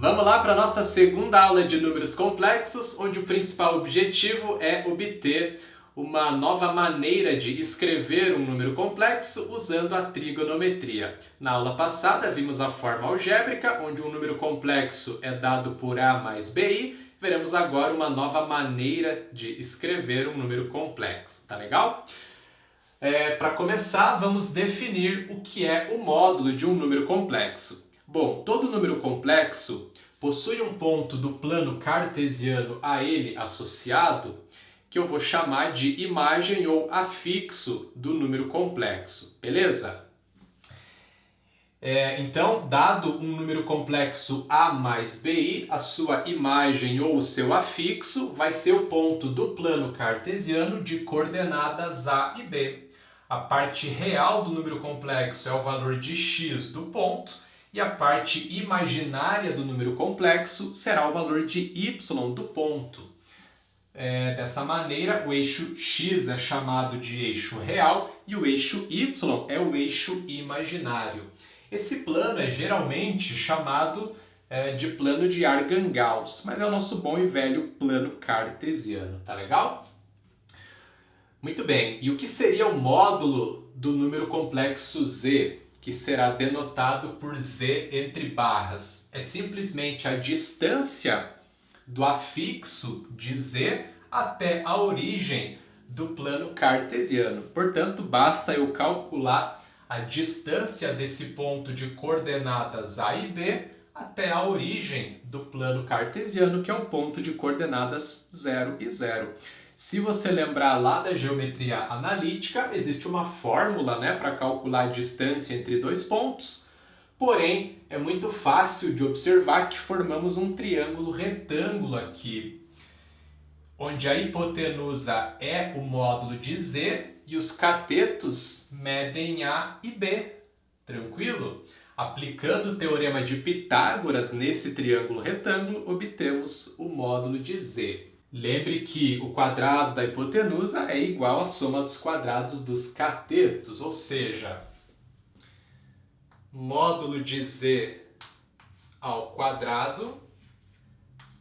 Vamos lá para a nossa segunda aula de números complexos, onde o principal objetivo é obter uma nova maneira de escrever um número complexo usando a trigonometria. Na aula passada vimos a forma algébrica, onde um número complexo é dado por A mais BI. Veremos agora uma nova maneira de escrever um número complexo. Tá legal? Para começar, vamos definir o que é o módulo de um número complexo. Bom, todo número complexo possui um ponto do plano cartesiano a ele associado, que eu vou chamar de imagem ou afixo do número complexo, beleza? Então, dado um número complexo A mais BI, a sua imagem ou o seu afixo vai ser o ponto do plano cartesiano de coordenadas A e B. A parte real do número complexo é o valor de x do ponto, e a parte imaginária do número complexo será o valor de y do ponto. Dessa maneira, o eixo x é chamado de eixo real e o eixo y é o eixo imaginário. Esse plano é geralmente chamado de plano de Argand-Gauss, mas é o nosso bom e velho plano cartesiano, tá legal? Muito bem, e o que seria o módulo do número complexo z, que será denotado por z entre barras? É simplesmente a distância do afixo de z até a origem do plano cartesiano. Portanto, basta eu calcular a distância desse ponto de coordenadas A e B até a origem do plano cartesiano, que é o ponto de coordenadas 0 e 0. Se você lembrar lá da geometria analítica, existe uma fórmula, para calcular a distância entre dois pontos, porém é muito fácil de observar que formamos um triângulo retângulo aqui, onde a hipotenusa é o módulo de z e os catetos medem A e B. Tranquilo? Aplicando o teorema de Pitágoras nesse triângulo retângulo, obtemos o módulo de z. Lembre que o quadrado da hipotenusa é igual à soma dos quadrados dos catetos, ou seja, módulo de z ao quadrado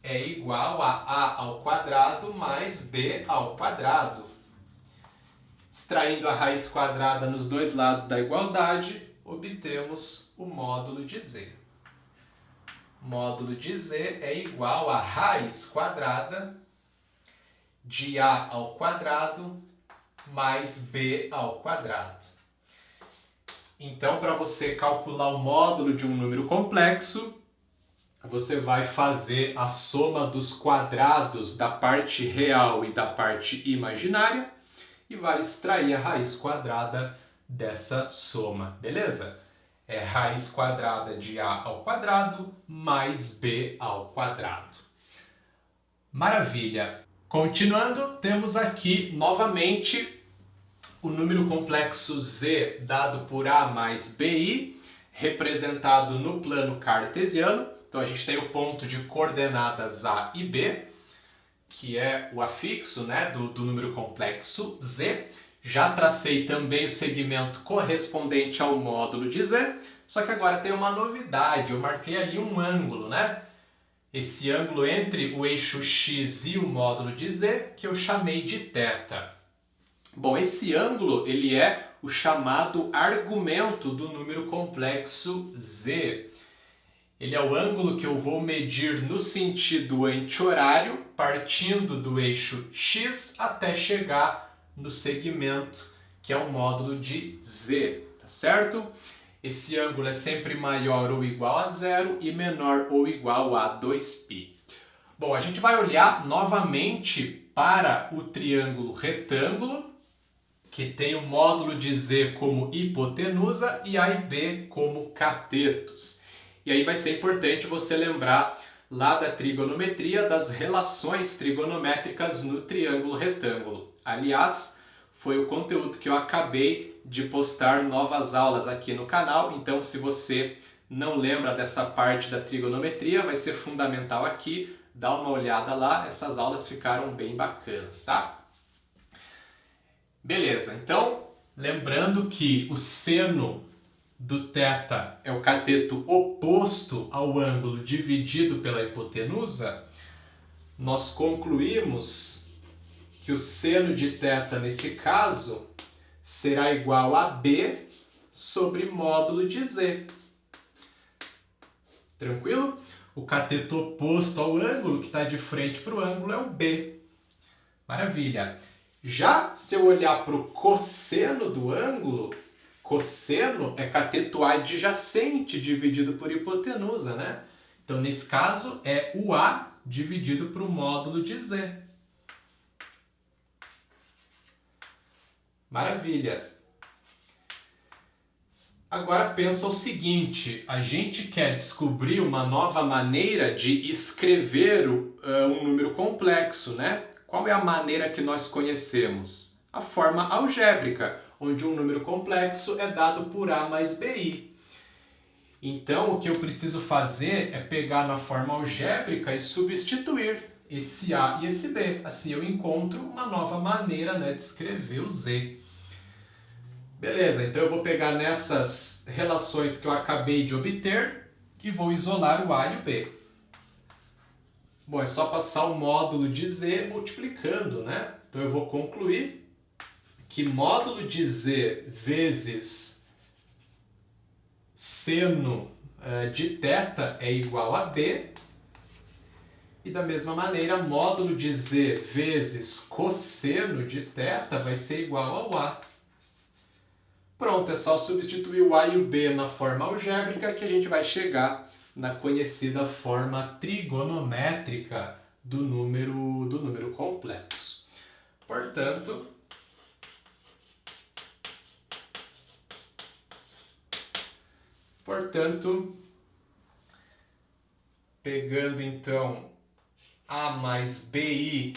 é igual a A ao quadrado mais B ao quadrado. Extraindo a raiz quadrada nos dois lados da igualdade, obtemos o módulo de z. Módulo de z é igual a raiz quadrada de A ao quadrado mais B ao quadrado. Então, para você calcular o módulo de um número complexo, você vai fazer a soma dos quadrados da parte real e da parte imaginária e vai extrair a raiz quadrada dessa soma, beleza? É raiz quadrada de A ao quadrado mais B ao quadrado. Maravilha! Continuando, temos aqui novamente o número complexo z dado por A mais BI, representado no plano cartesiano. Então a gente tem o ponto de coordenadas A e B, que é o afixo do número complexo z. Já tracei também o segmento correspondente ao módulo de z, só que agora tem uma novidade, eu marquei ali um ângulo, Esse ângulo entre o eixo x e o módulo de z, que eu chamei de θ. Bom, esse ângulo ele é o chamado argumento do número complexo z. Ele é o ângulo que eu vou medir no sentido anti-horário, partindo do eixo x até chegar no segmento, que é o módulo de z, tá certo? Esse ângulo é sempre maior ou igual a zero e menor ou igual a 2π. Bom, a gente vai olhar novamente para o triângulo retângulo, que tem o módulo de z como hipotenusa e A e B como catetos. E aí vai ser importante você lembrar lá da trigonometria, das relações trigonométricas no triângulo retângulo. Aliás, foi o conteúdo que eu acabei de postar novas aulas aqui no canal, então se você não lembra dessa parte da trigonometria, vai ser fundamental aqui, dá uma olhada lá, essas aulas ficaram bem bacanas, tá? Beleza, então lembrando que o seno do θ é o cateto oposto ao ângulo dividido pela hipotenusa, nós concluímos que o seno de θ, nesse caso, será igual a B sobre módulo de Z. Tranquilo? O cateto oposto ao ângulo, que está de frente para o ângulo, é o B. Maravilha! Já se eu olhar para o cosseno do ângulo, cosseno é cateto adjacente dividido por hipotenusa, né? Então, nesse caso, é o A dividido por o módulo de Z. Maravilha! Agora pensa o seguinte, a gente quer descobrir uma nova maneira de escrever um número complexo, né? Qual é a maneira que nós conhecemos? A forma algébrica, onde um número complexo é dado por A mais BI. Então, o que eu preciso fazer é pegar na forma algébrica e substituir esse A e esse B. Assim eu encontro uma nova maneira, né, de escrever o Z. Beleza, então eu vou pegar nessas relações que eu acabei de obter e vou isolar o A e o B. Bom, é só passar o módulo de Z multiplicando, né? Então eu vou concluir que módulo de Z vezes seno de θ é igual a B. E da mesma maneira, módulo de Z vezes cosseno de θ vai ser igual ao A. Pronto, é só substituir o A e o B na forma algébrica que a gente vai chegar na conhecida forma trigonométrica do número complexo. Portanto, pegando então A mais BI,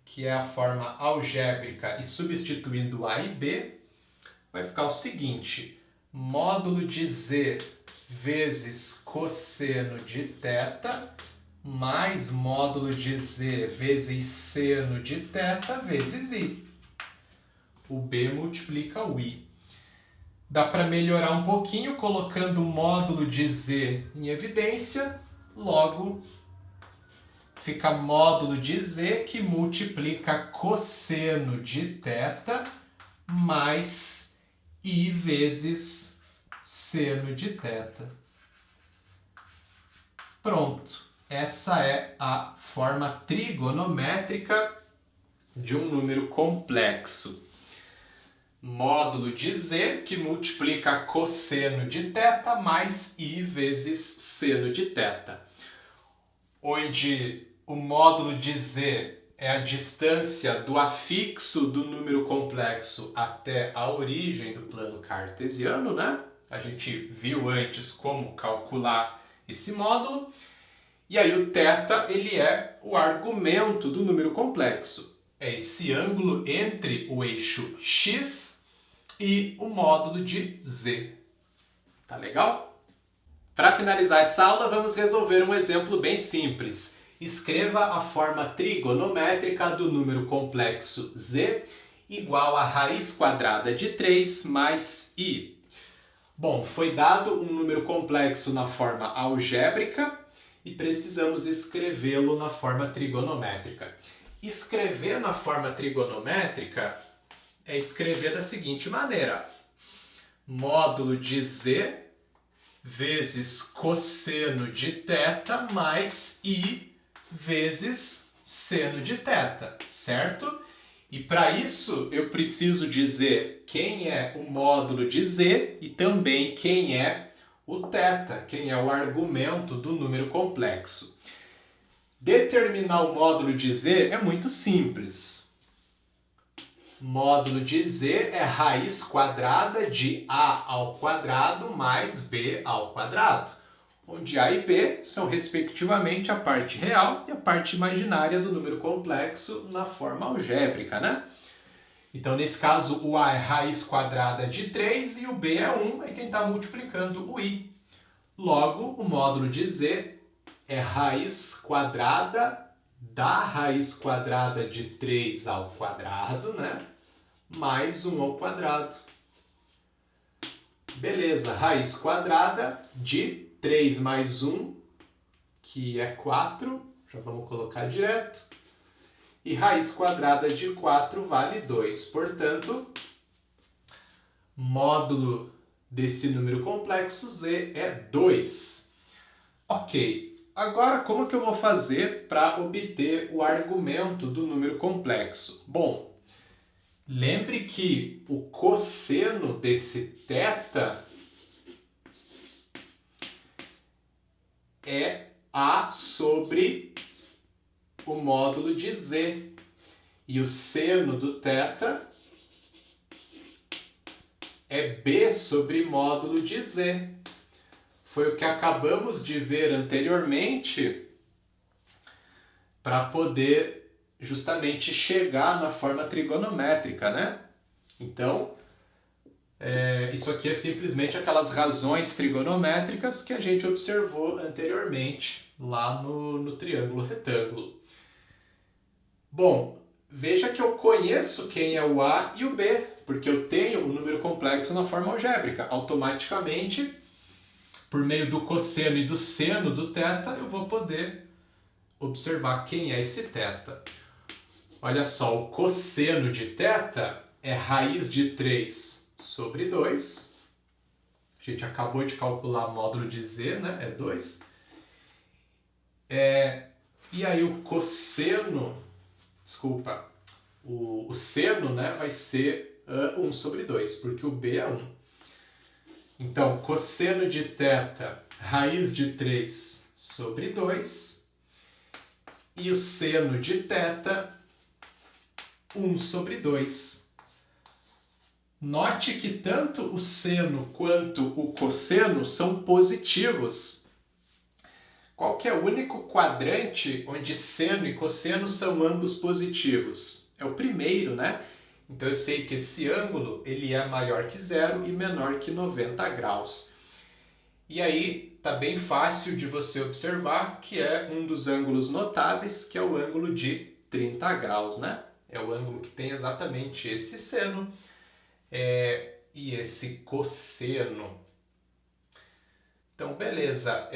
que é a forma algébrica, e substituindo A e B, vai ficar o seguinte, módulo de Z vezes cosseno de θ mais módulo de Z vezes seno de θ vezes I. O B multiplica o I. Dá para melhorar um pouquinho colocando o módulo de Z em evidência, logo fica módulo de Z que multiplica cosseno de θ mais I vezes seno de θ. Pronto, essa é a forma trigonométrica de um número complexo. Módulo de Z que multiplica cosseno de θ mais I vezes seno de θ. Onde o módulo de Z é a distância do afixo do número complexo até a origem do plano cartesiano, né? A gente viu antes como calcular esse módulo. E aí o θ, ele é o argumento do número complexo. É esse ângulo entre o eixo x e o módulo de z. Tá legal? Para finalizar essa aula, vamos resolver um exemplo bem simples. Escreva a forma trigonométrica do número complexo z igual a raiz quadrada de 3 mais i. Bom, foi dado um número complexo na forma algébrica e precisamos escrevê-lo na forma trigonométrica. Escrever na forma trigonométrica é escrever da seguinte maneira: módulo de z vezes cosseno de θ mais i vezes seno de θ, certo? E para isso eu preciso dizer quem é o módulo de z e também quem é o θ, quem é o argumento do número complexo. Determinar o módulo de z é muito simples. Módulo de z é raiz quadrada de a ao quadrado mais b ao quadrado, onde a e b são respectivamente a parte real e a parte imaginária do número complexo na forma algébrica, né? Então, nesse caso, o a é raiz quadrada de 3 e o b é 1, é quem está multiplicando o i. Logo, o módulo de z é raiz quadrada da raiz quadrada de 3 ao quadrado, né? Mais 1 ao quadrado. Beleza, raiz quadrada de 3 mais 1, que é 4, já vamos colocar direto. E raiz quadrada de 4 vale 2. Portanto, módulo desse número complexo z é 2. Ok, agora como que eu vou fazer para obter o argumento do número complexo? Bom, lembre que o cosseno desse θ é A sobre o módulo de z. E o seno do θ é B sobre módulo de z. Foi o que acabamos de ver anteriormente para poder justamente chegar na forma trigonométrica, né? Então, isso aqui é simplesmente aquelas razões trigonométricas que a gente observou anteriormente lá no triângulo retângulo. Bom, veja que eu conheço quem é o A e o B, porque eu tenho o número complexo na forma algébrica. Automaticamente, por meio do cosseno e do seno do θ, eu vou poder observar quem é esse θ. Olha só, o cosseno de θ é raiz de 3 sobre 2. A gente acabou de calcular o módulo de z, né? É 2. E aí o cosseno, desculpa, o seno, né, vai ser 1 sobre 2, porque o b é 1. Então, cosseno de θ, raiz de 3 sobre 2. E o seno de θ, 1 sobre 2. Note que tanto o seno quanto o cosseno são positivos. Qual que é o único quadrante onde seno e cosseno são ambos positivos? É o primeiro, né? Então eu sei que esse ângulo ele é maior que zero e menor que 90 graus. E aí tá bem fácil de você observar que é um dos ângulos notáveis, que é o ângulo de 30 graus, né? É o ângulo que tem exatamente esse seno e esse cosseno. Então, beleza.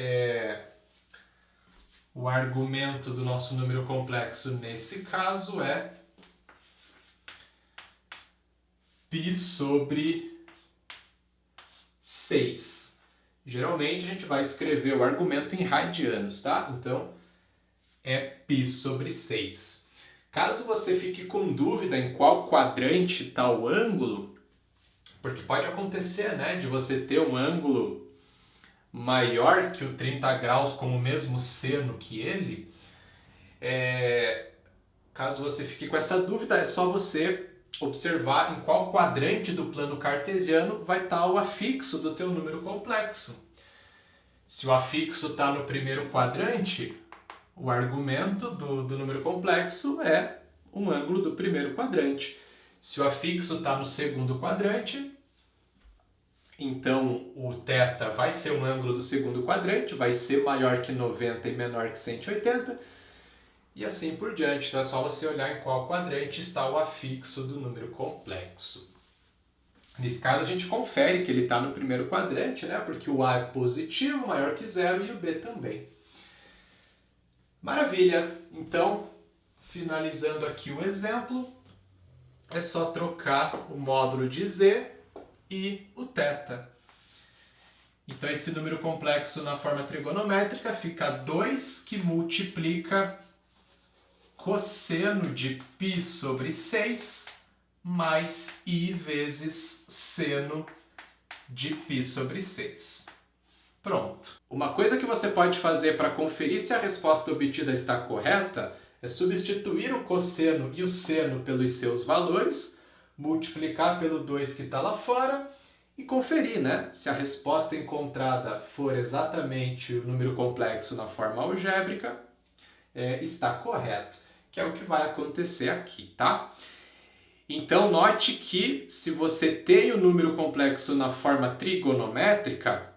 O argumento do nosso número complexo nesse caso é π sobre 6. Geralmente a gente vai escrever o argumento em radianos, tá? Então, é π sobre 6. Caso você fique com dúvida em qual quadrante está o ângulo, porque pode acontecer, né, de você ter um ângulo maior que o 30 graus com o mesmo seno que ele, caso você fique com essa dúvida, é só você observar em qual quadrante do plano cartesiano vai estar o afixo do teu número complexo. Se o afixo está no primeiro quadrante, o argumento do número complexo é um ângulo do primeiro quadrante. Se o afixo está no segundo quadrante, então o θ vai ser um ângulo do segundo quadrante, vai ser maior que 90 e menor que 180, e assim por diante. Então é só você olhar em qual quadrante está o afixo do número complexo. Nesse caso a gente confere que ele está no primeiro quadrante, né? Porque o A é positivo, maior que zero, e o B também. Maravilha! Então, finalizando aqui o exemplo, é só trocar o módulo de z e o θ. Então esse número complexo na forma trigonométrica fica 2 que multiplica cosseno de π sobre 6 mais i vezes seno de π sobre 6. Pronto. Uma coisa que você pode fazer para conferir se a resposta obtida está correta é substituir o cosseno e o seno pelos seus valores, multiplicar pelo 2 que está lá fora e conferir, né, se a resposta encontrada for exatamente o número complexo na forma algébrica, está correto, que é o que vai acontecer aqui, tá? Então, note que se você tem o número complexo na forma trigonométrica,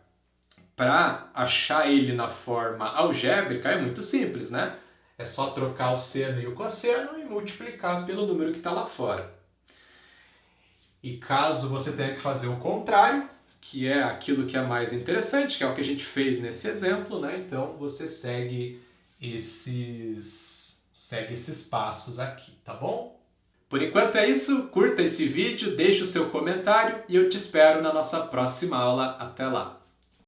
para achar ele na forma algébrica é muito simples, né? É só trocar o seno e o cosseno e multiplicar pelo número que está lá fora. E caso você tenha que fazer o contrário, que é aquilo que é mais interessante, que é o que a gente fez nesse exemplo, né? Então você segue esses passos aqui, tá bom? Por enquanto é isso, curta esse vídeo, deixe o seu comentário e eu te espero na nossa próxima aula. Até lá!